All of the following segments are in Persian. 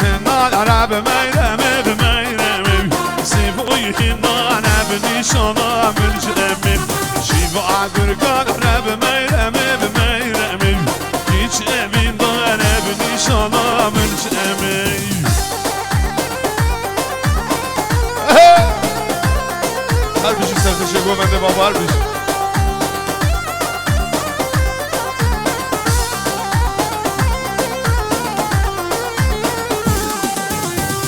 هنا العرب ميرمي بميرمي سيفوي هنا أنا بنيشانا من جرمي شيفو عقرقان عرب ميرمي بميرمي هيش أمين أنا بنيشانا من جرمي هر بشي سرخشه گو بنده بابا هر بشي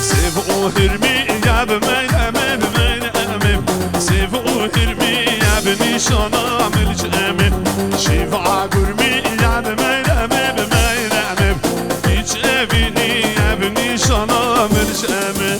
سيفو هرمي يا بميرمي بميرمي سيفو هرمي يا بنيشانا من جرمي شيفو عقرمي يا بميرمي بميرمي هيش أميني يا بنيشانا من جرمي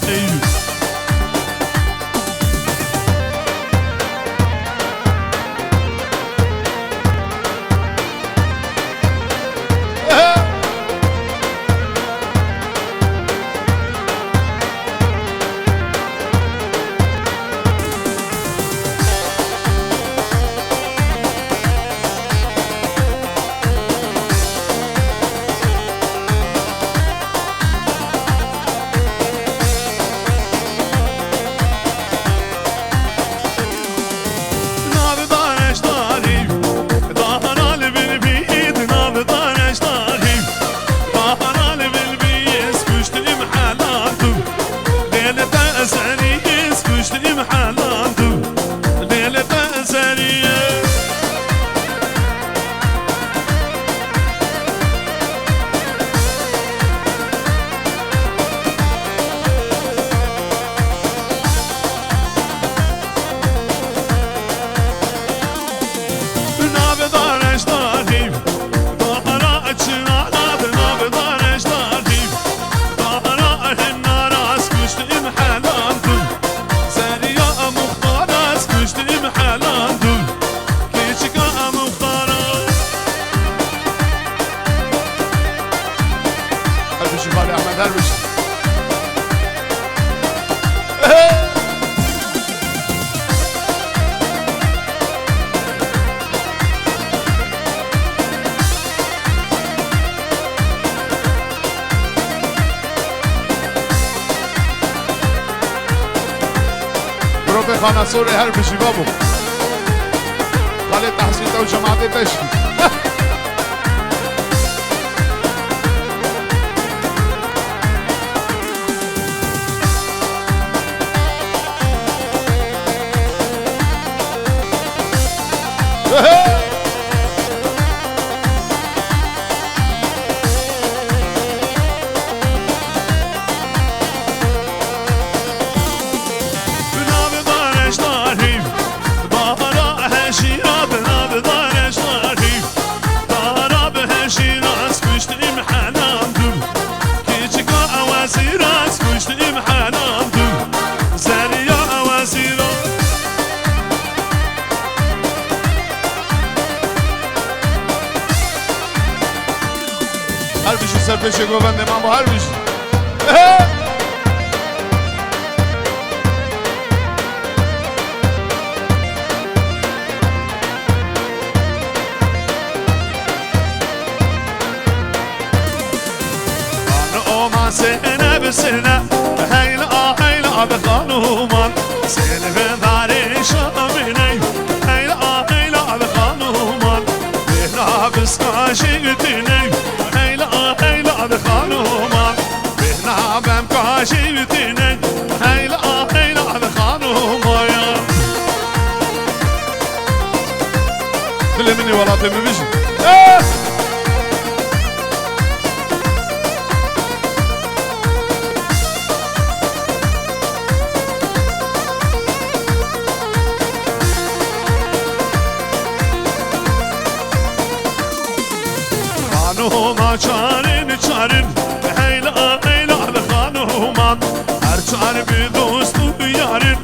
خانه سوري هر بشي بابو خالد تحسين تو جماعتي تشكي هر بشی سر پیش گوونده من با هر بشی خانومان سنه به سنه هیلا هیلا به خانومان سنه به داری شامینه هیلا هیلا به خانومان بهنا بسکاشی گتینه هيلا خانومان بهنا بم كاشي بتنين هيلا خانومان دل مني ولا تمشي خانوما چارن چارن هیلا هیلا به خانومان هر چار بی دوست و یارن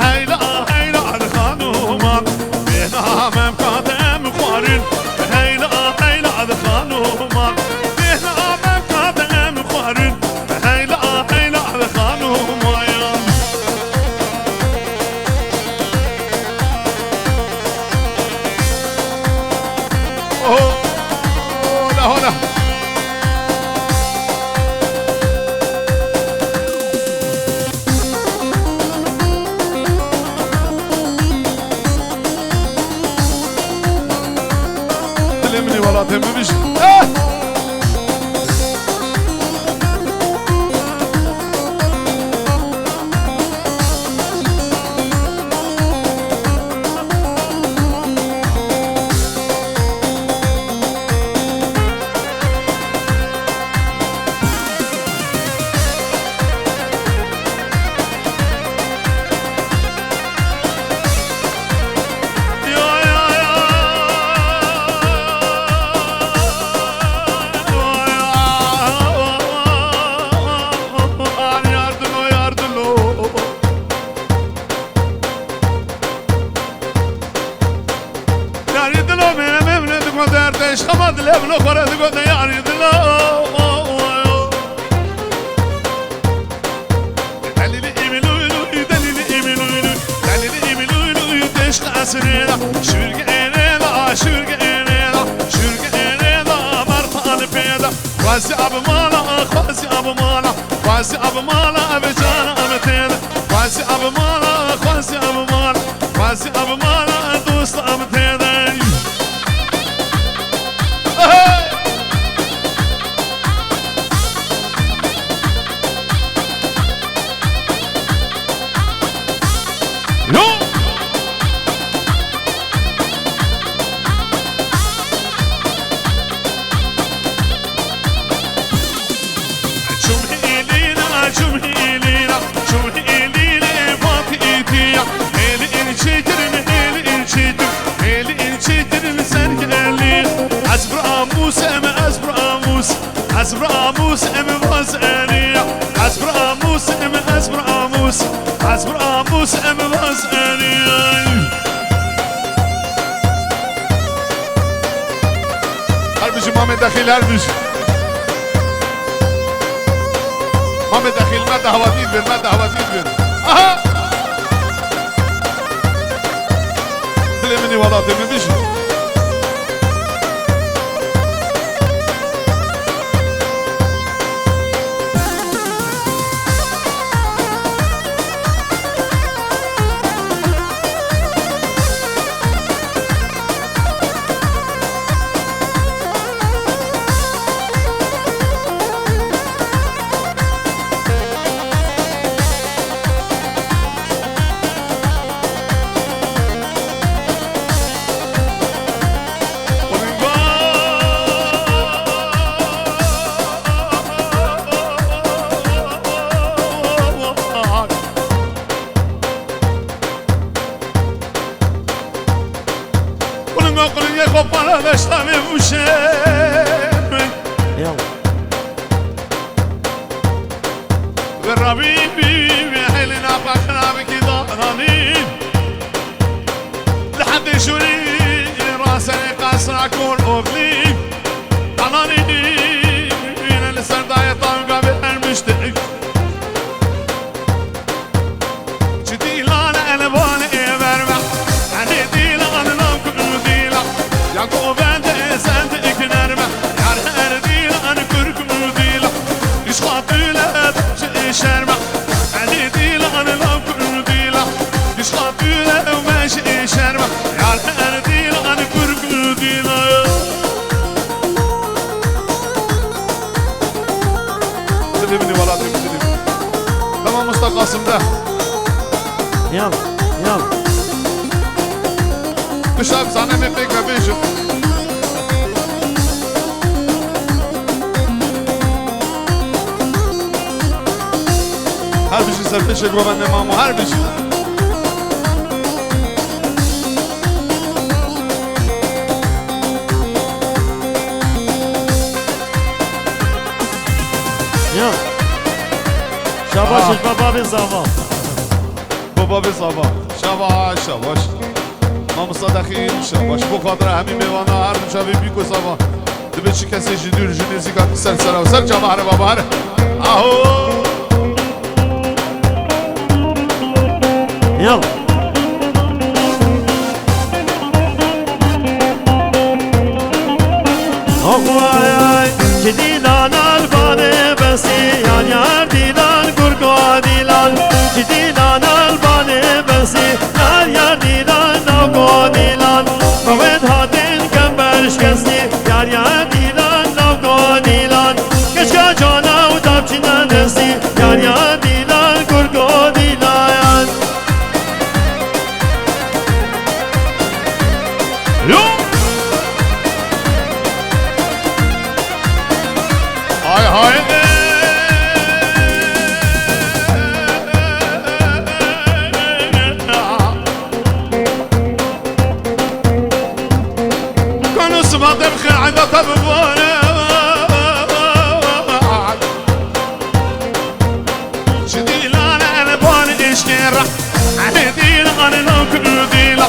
هیلا هیلا به خانومان به نامم کاتم خوارن هیلا هیلا به خانومان به نامم کاتم خوارن هیلا هیلا به خانومان هنا دل منی ولات میش شمد لبنو خورد گفت یاری دلا دلیل ایملوی دلیل ایملوی دلیل ایملوی دشت اسرینا شورگ اینلا شورگ اینلا شورگ اینلا مرتان پیدا خواستی اب مالا خواستی اب مالا خواستی اب مالا اب جان اب تیدا خواستی اب مالا خواستی اب مالا خواستی اب مالا دوست اب تیدا أصبر آموس أم وزانية أصبر آموس أم أصبر آموس أصبر آموس أم وزانية هربش مامي داخل هربش مامي داخل ما دهواتيد بين ما دهواتيد بين أها دلي مني ولا دلي بيش داشتم بوشه و ربیبی به حیل نفخنا بکی دارانی لحد شوری راسه قصر کن اغلی دانانی این لسردای طنقا برمشتک چی دیلان الوان برمه عنی دیلان نمکن دیلان یا گوبند سنت اکنرمه یار هر دیلان کرکم دیلان ایش خاطیلت چه شرمه عنی دیلان نمکن دیلان ایش خاطیلت ومش شرمه یار هر دیلان کرکم دیلان تدبني ولا تبتدي تمام مستقاسم ده يلا يلا مشاب زنه مفيك بيجو هر بيجي سرفيش جوان مامو هر بيجي يلا شباشش بابا زاوا بابا بزاوا شباش شباش ما مصدقين شباش بو خاطر همین میوانا هر شبی بیکو زاوا دبی چی کسی جدور جنیزی کات سر سر و سر جمع هر بابا هر اهو يلا أخوياي جديلان الباني بسي يان يار ديلان كركو ديلان جديلان الباني بسي يان يار ديلان نوكو ديلان مويد هاتين كمبرش كسي بخير عدا تبغانا جدي لا لا بان اشكرا عدي لا انا لو كردي لا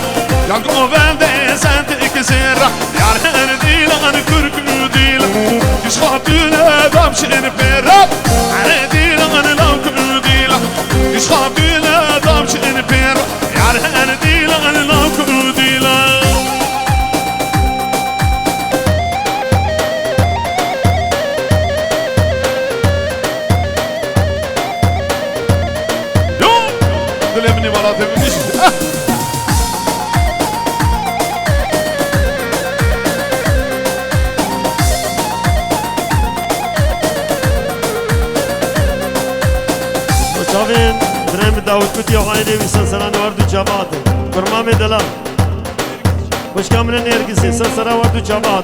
يا قوبان دي سنتك سرا يا هردي لا انا كردي لا يشخاطي لا دمشن فرا عدي لا انا لو كردي لا يشخاطي لا دمشن فرا يا هردي لا انا لو كردي لا ابني مرات ابنيش شافين برنامج داود كتي وعيني بسلسلة وردو جماعت برنامج دلال وش كامل نرجسي سلسلة وردو جماعت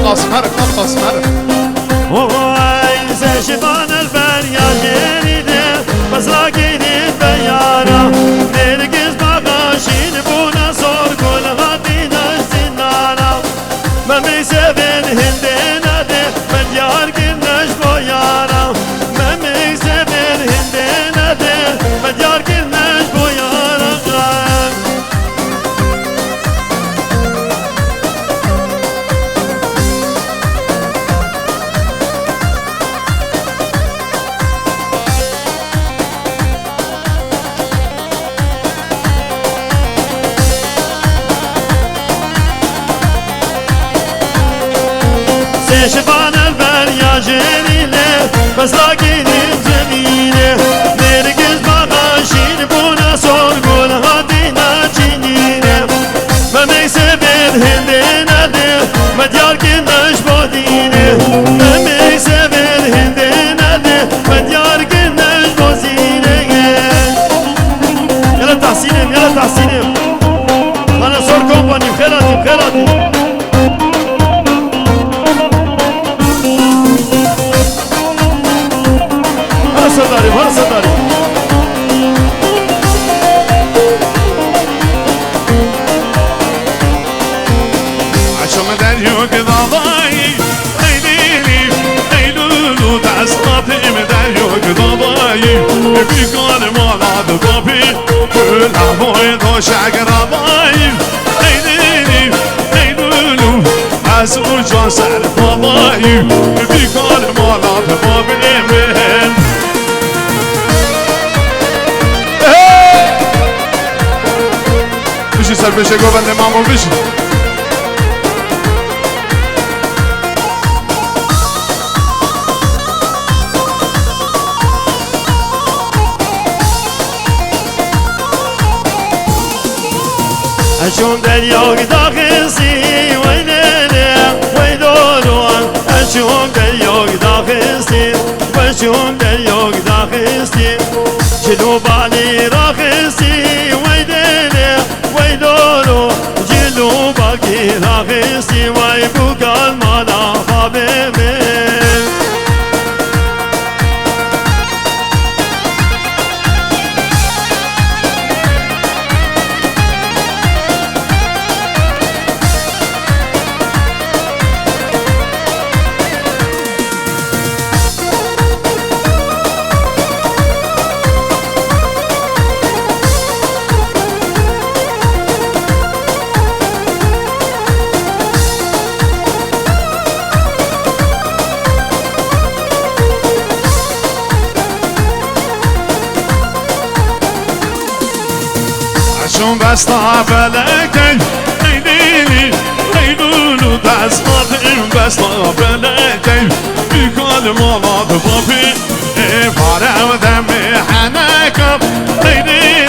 قاسم هرب قاسم هرب وای زشبان البریا جنیده بس راگیدی بیارا نرگز باقاشین بونا سور گل هاتینش زندانا من میسبن هنده نده من یار گرنش بایارا من میسبن هنده نده من یار گرنش بایارا شبان البریا جنیله بس لاگیدیم زمینه نرگز باقاشین بونا سور گل هاتینا چینینه من میسبن هنده نده مدیار گنش بادینه من میسبن هنده نده مدیار گنش بازینه یلا تحسینم یلا تحسینم من سور کمپانیم خیراتیم خیراتیم صداري ورا صداري عشان مداريو قضاضاي ليلي ليلولو تعصباتي مداريو قضاضاي في كان مالا دقابي كل عموي دوش عقرباي ليلي ليلولو عسول جان سعر قضاي في كان مالا دقابي من بشي سر بشه گوبنده مامون بشي اشون دریا داخسی ویلله ویدولوان اشون دریا داخسی وشون دریا داخسی جلو بالی راخسی ویدله ویدولو جلو باقی راخسی وی بوکال مالا خوابه من شون بستا فلكي ليلي ليلولو تسمعين بستا فلكي بكل مالا بابي فارع ودمي حناكب ليلي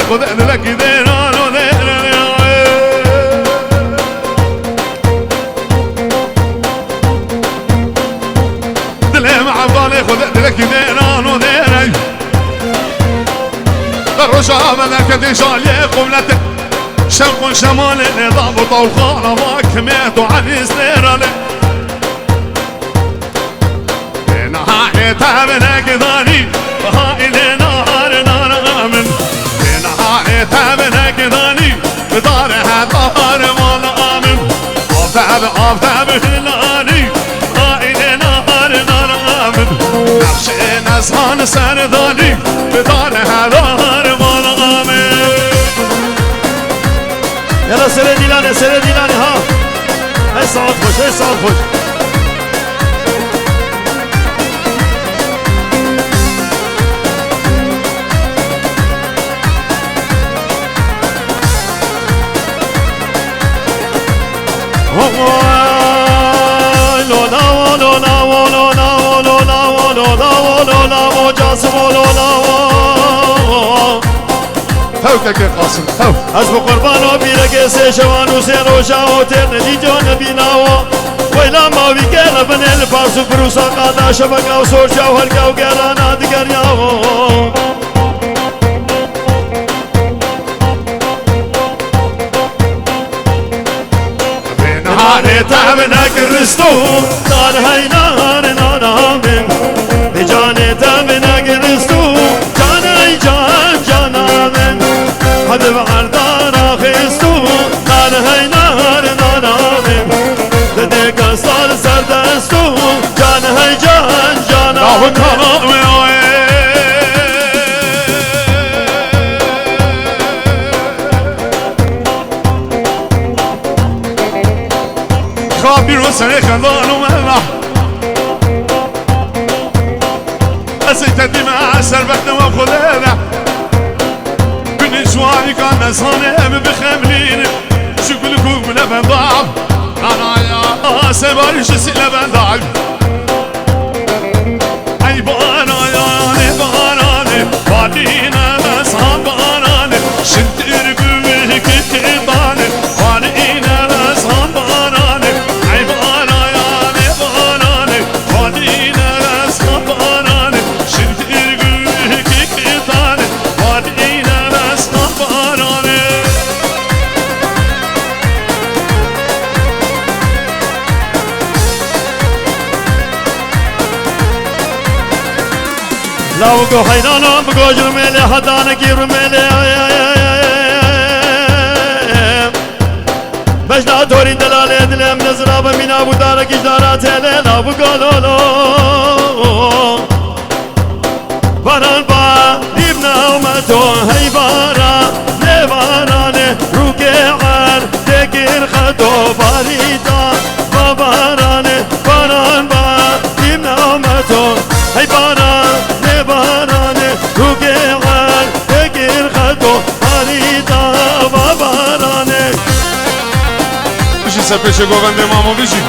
خود لکی دیران و دیران دلم عبالی خود لکی دیران و دیران الرجا ملكة جالية قبلتك شمق شمال نظام طوخانة ما كميت وعلي سنيراني نهايتها منك ذاني هاي نهار نار آمن نهايتها منك ذاني بدارها ظهر مال آمن عفتها بهلاني هاي نهار نار آمن نفس نزهان سرداني بدارها ظهر مال آمن يلا سري ديلاني ها هاي صوت خوش فوقك يا قاسم فوق حسب قربان وبيرك سيشوان وسين وشاو ترندي جون بيناو ويلا ما بيكنا بن الفارس بروسا قادا شبكا وصور جوهر كاو قرانا دقرياو هاني تعبنا كرستو نار هاي نار آمن بجاني تعبنا كرستو جان هاي جان آمن هد بعردان خستو نار هاي نار آمن ددك صار سردستو جان هاي جان آمن خابير وسري خضان ومهلا أسيت الدماء سربتنا وخذنا من جواري كان نزهاني بخملين شكلكم لبن ضعف أنا يا سباري شسي لبن ضعف أي باناني وادينا نزهان باناني شنت إرقوه كتباني وادينا نزهان باناني لو کو حیرانم بگوش رمیلی حدانکی رمیلی بجنا دوری دلاله دلم نزراب مینا بودارکی دارات لیلا بگالولو باران با ریبنا اومدو هی باران نبارانه رو گعر دگر خدو باریدا با بارانه باران با ریبنا اومدو هی باران نبارانه رو گعر دگر خدو باریدا با بارانه بشی سپشه گوونده مامو بشی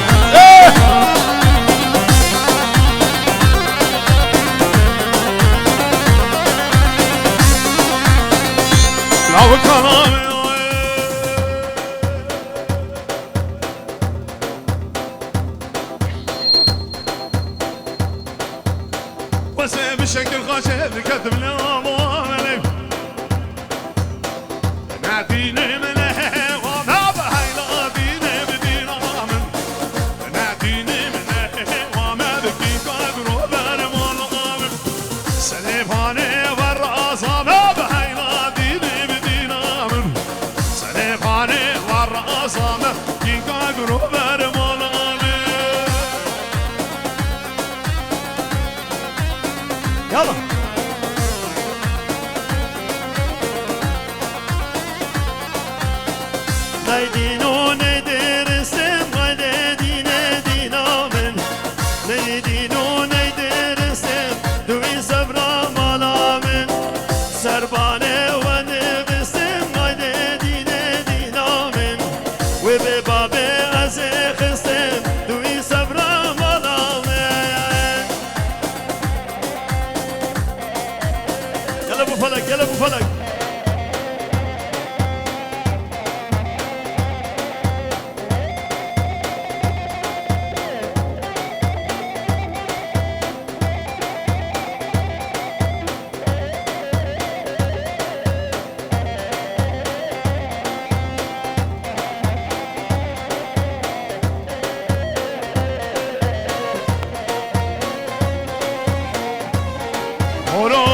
لاو کلامه بس بشكل خاشع كتب لي امامي ناديني من وما بهيلا ديني بدينا من ناديني من وما بكي قدرو برمون امن سليفاني والراس ما بهيلا ديني بدينا من سليفاني والراس ما بكي قدرو برمون امن يلا نيدينو نيدرسم غديدينا دينا من نيدينو نيدرسم دوي صبرا مالا من سربانه ونبسم غديدينا دينا من وببابي أزخسم دوي صبرا مالا من يلا ابو فلك هولو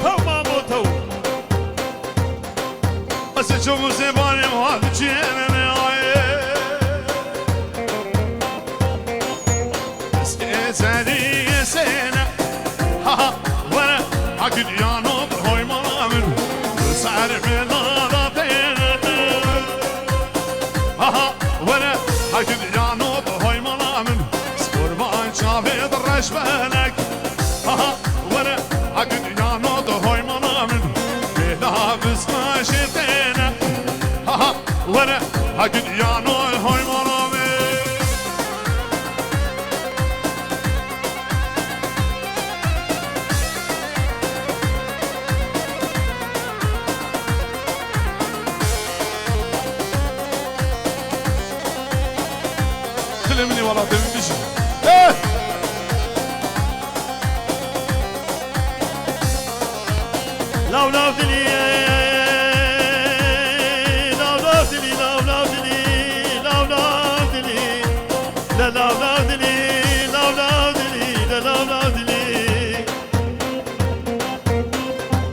تو مامو تو بس شوفوا زباني وهذا جينا بس زادي سنة ها وانا عقد يا نوب هاي مرامن سعر بلادتين ها وانا عقد يا نوب هاي مرامن قربان شافيد الرشبانك ها وانا عقد يا نوب هاي مرامن بلا بس ماشيتين ها وانا عقد يا نوب هاي مرامن مني والله تمشي ايه لو دلي لو دلي لو دلي لو دلي لا لو دلي لو دلي لو دلي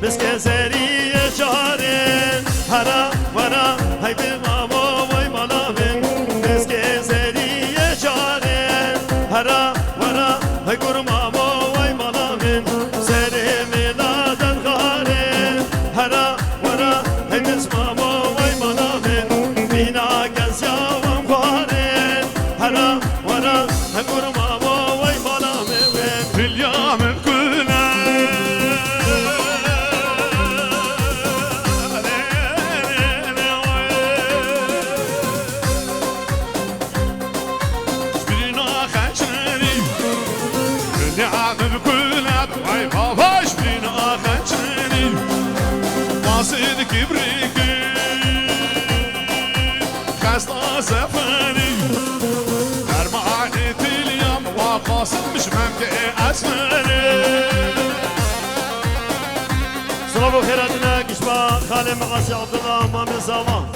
بس كسري شارين هرا ورا هاي بمامو وي ملامن بس كسري شارين هرا ورا هاي كرمامو وي ملامن سري ميلاد الغارين هرا ورا هاي بسمامو وي ملامن بينا كسيا ومغارين هرا ورا هاي كرمامو وي ملامن في اليوم كلنا قاصد كبريكي خاستا زفاني درماني اليوم وقاصد مش ممكن اسماني صلابو خيراتنا كشبا خالي مقاسي عبد الله مامي ساما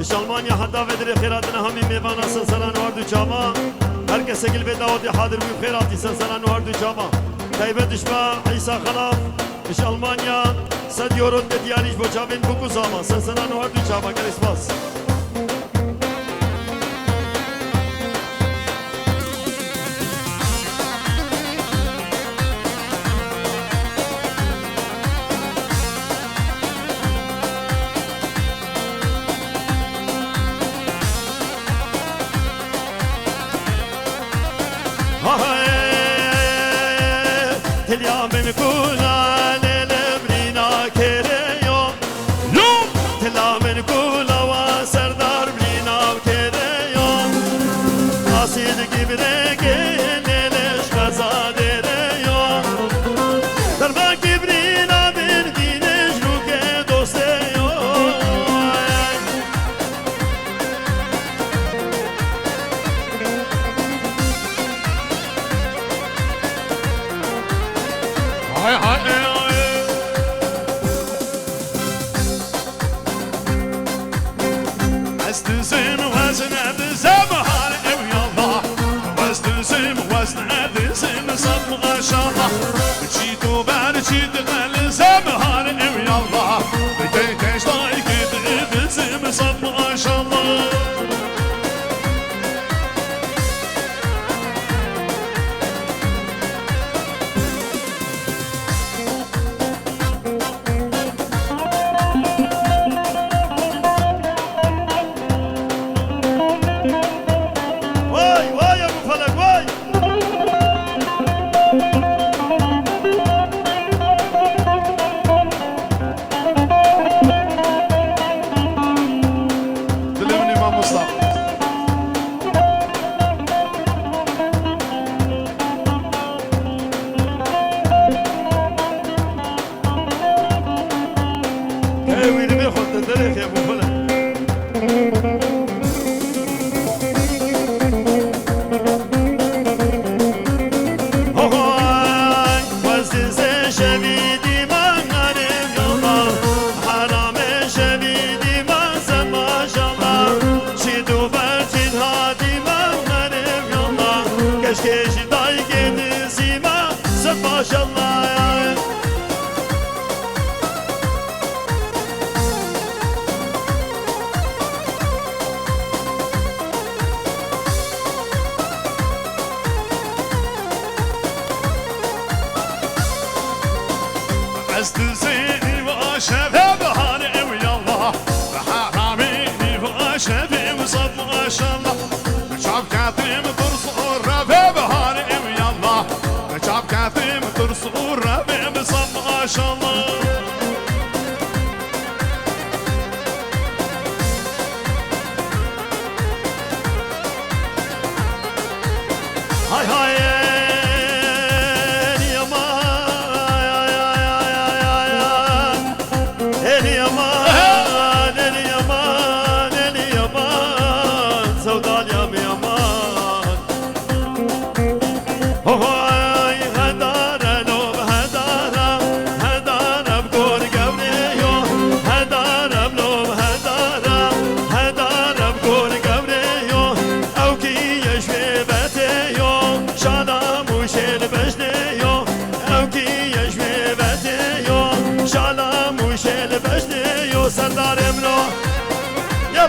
إش ألمانيا حتى فدري خيراتنا همي ميوانا سنسران واردو جاما هركس سجل بداوتي حاضر بي خيراتي سنسران واردو جاما تايبه دشبا عيسى خلاف إش ألمانيا صد يورو دياريش بوچاوين بوكو ساما سنسران واردو جاما كريسماس اليوم نقول للبرينا كريو يوم اليوم نقول وسردار برينا كريو قصيد كبرك ليش غزال ريو دربا كبرينا بردينش روك دوستيو هاي هاي استزين وزن بزمهر يا الله واستزين كاتم ترصور ربي بهاري ويلا نجاب كاتم ترصور ربي بصم ما شاء الله هاي هاي سردار امرو يلا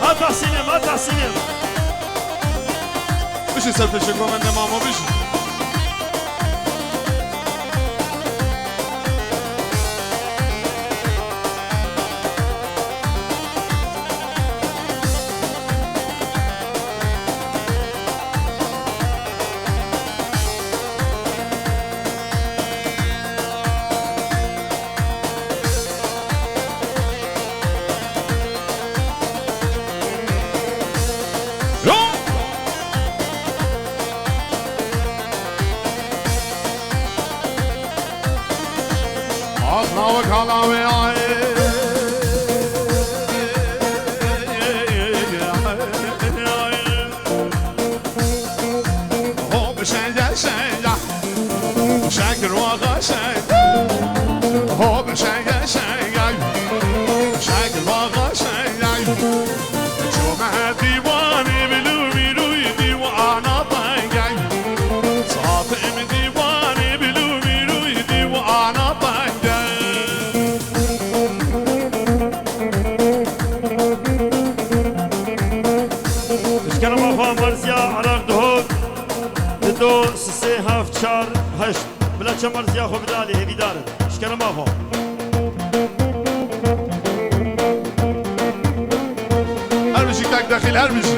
هات سينم بشي سرتشكو من ماما بشي Now we're شاكر واغا هو شاكر شاكر واغا شو ما ديواني بلومي رويدي وانا طايقاي صافي من ديواني بلومي رويدي وانا طايقاي اشكرا مافا مرزيا عراق دهود دو سسي هفت شار هشت بلا چه مرزيا خو بدالي هيدي دارن اشكرا مافا هر بشي تاك داخل هر بشي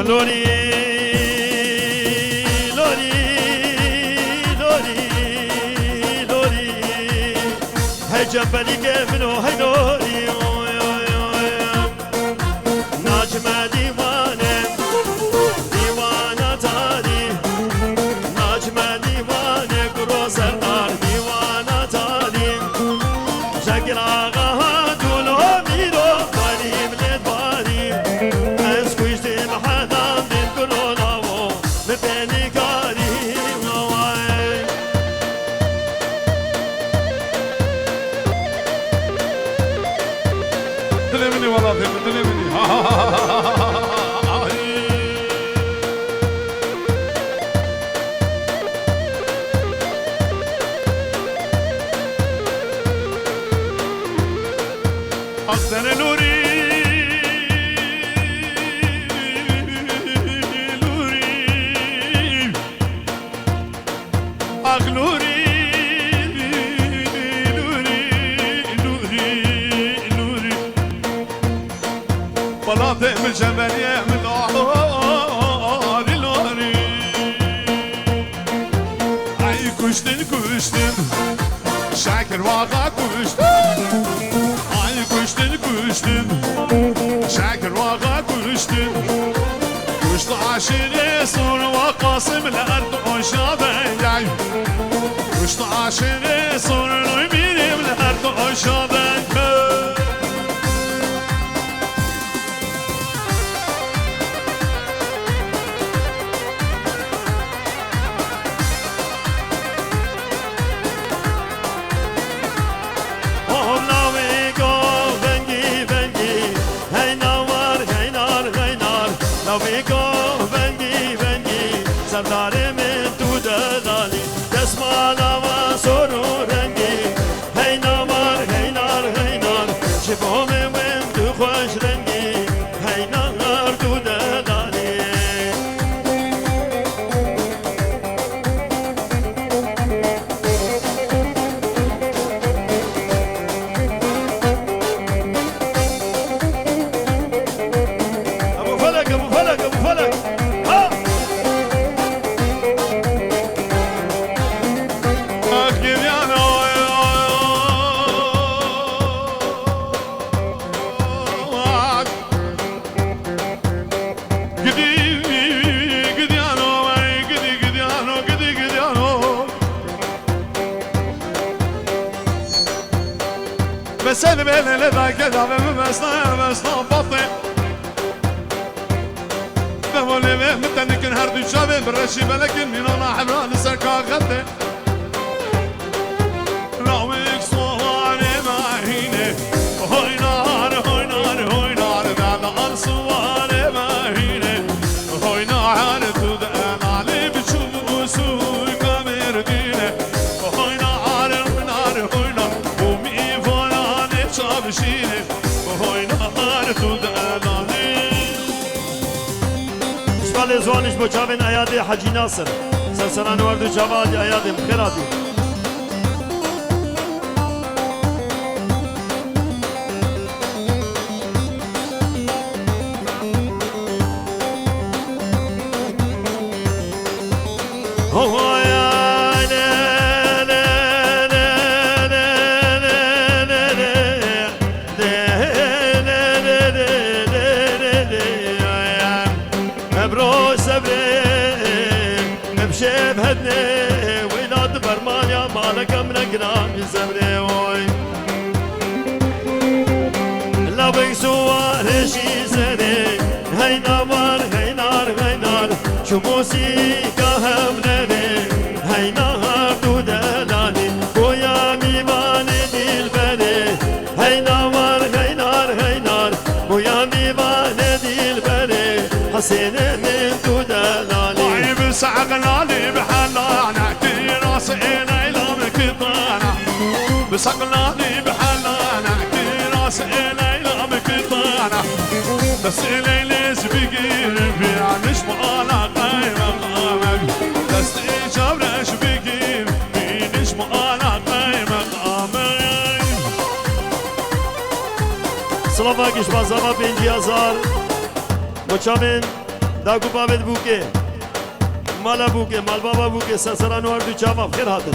لوري لوري لوري لوري هاي جنبالي منو هاي لوري ناجمة ديوانة ديوانة تالي ناجمة ديوانة قرو سردار ديوانة تالي شكل آغاها دولو ميرو باري ملت باري اسكوشت محدام دين قرو لاو مبيني كاري واي دلمني والله دلمني أقدر لوري لوري أغلوري لوري لوري لوري بلاطة من جبلية من عاري لوري أي كشتن كشتن شاكر واقع كشتن كشتن شاكر واقع كشتن كشت عاشر صور وقاسم الأرض عشابة جاي كشت عاشر صور نبيني من الأرض عشابة نویکو بنگی بنگی سردار من تو دلالی دسمالا و سرو رنگی هی نامار هی نار هی نار شبهم من تو خوش رنگی هی نار تو دلالی ابو فلك ابو فلك ابو فلك ها بس انا بين لذاك كذا بس بطي بقول متى نكن هردو شابين برشي بلكن من انا حمران سركا غدي راويك صواني ما هيني هوي نار هوي نار هوي نار دانا صواني ما هيني هوي نار تدان علي بشوف سوي كامير ديني هوي نار نار هوي نار ومي فلاني شابشيني هوي نار تدان علي اشبال زوانش با چاوین ایادی حجی ناصر سرسران وردو چاوادی ایادی مخیراتی بهدني ولاد برمانيا مالك امرك نامي زمري وي لا بيسوا رشي زري هاي نار هاي نار هاي نار شو موسيقى همني هاي نار دودلاني ويا ميماني ديلبري هاي نار هاي نار هاي نار ويا ميماني ديلبري حسين من دودلاني بسعقلاني بحلانا كراسينا إلى مكتانا بسعقلاني بحلانا كراسينا إلى مكتانا بس إلي ليش بيجير بيعنش مالا قايمة قامك بس إيجابرش بيجير بينش مالا قايمة قامك سلافاكش بازاما بينجي هزار مچامن داگو بابت بوكي مالا بوكي مال بابا بوكي سرسران وردو چاما بخير هاتن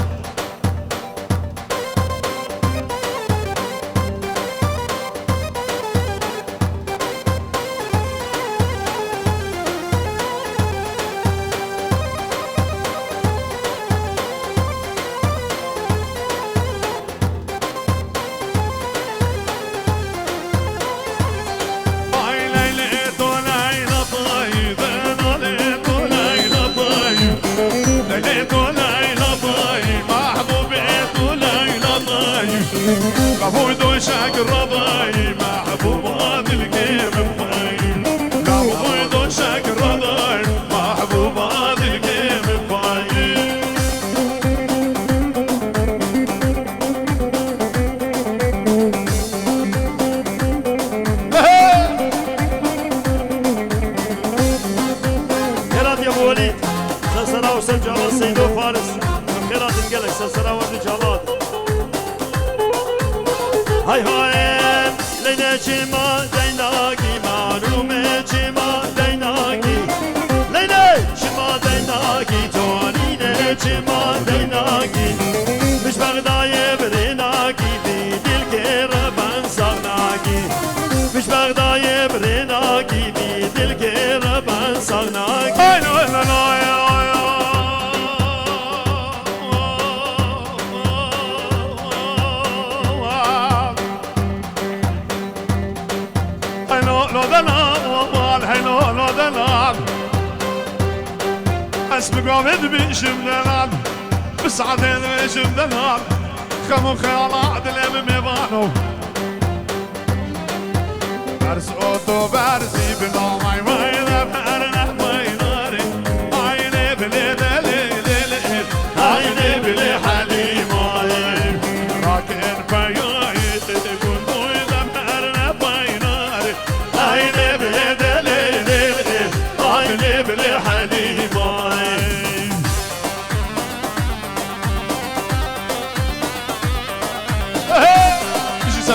قبول شاك الرضاي محبوب هذا الكيم بخاين قبول شاك الرضاي محبوب هذا الكيم بخاين خيرات يا ابو وليد سلسلة وسجع والسيد وفارس خيرات انقلك سلسلة ورد جواد هاي هاي لينا چما ديناكي معلومة چما ديناكي لينا چما ديناكي جوانينا چما ديناكي مش بغداي بريناكي في دل كربان صغناكي مش بغداي بريناكي في دل كربان صغناكي هاي لا لا يا اسمك عمد بشمدان بسعدين بشمدان خمو خيالات اللي بميبانو برس اوتو برسي بلا ماي وين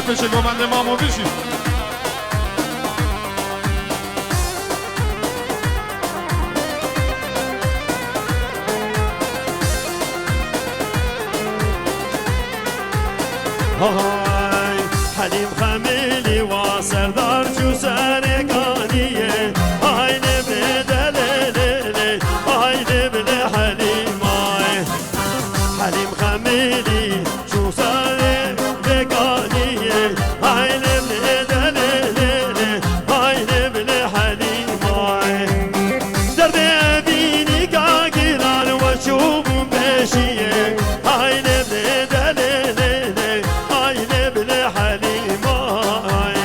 پیش گومند مامو بیشی های حلیم خمیلی و سردار جو سرگانیه های نبله دلله های نبله حلیم های حلیم خمیلی جو سرگانیه های نبله دلله های نبله حلیم های درد بینی گاگیران و چوب بشیه های نبله دلله های نبله حلیم های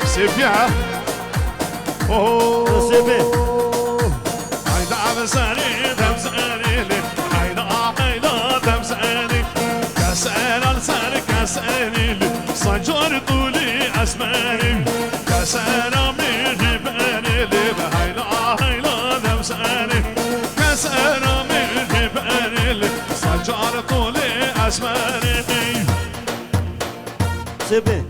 سيبيا اوه سيبي هيدا عبساني دمساني هيدا هيدا دمساني كسر السر كسرني صنجر طولي اسماني كسر من باني هيدا هيدا دمساني كسر من باني صنجر طولي اسماني سيبي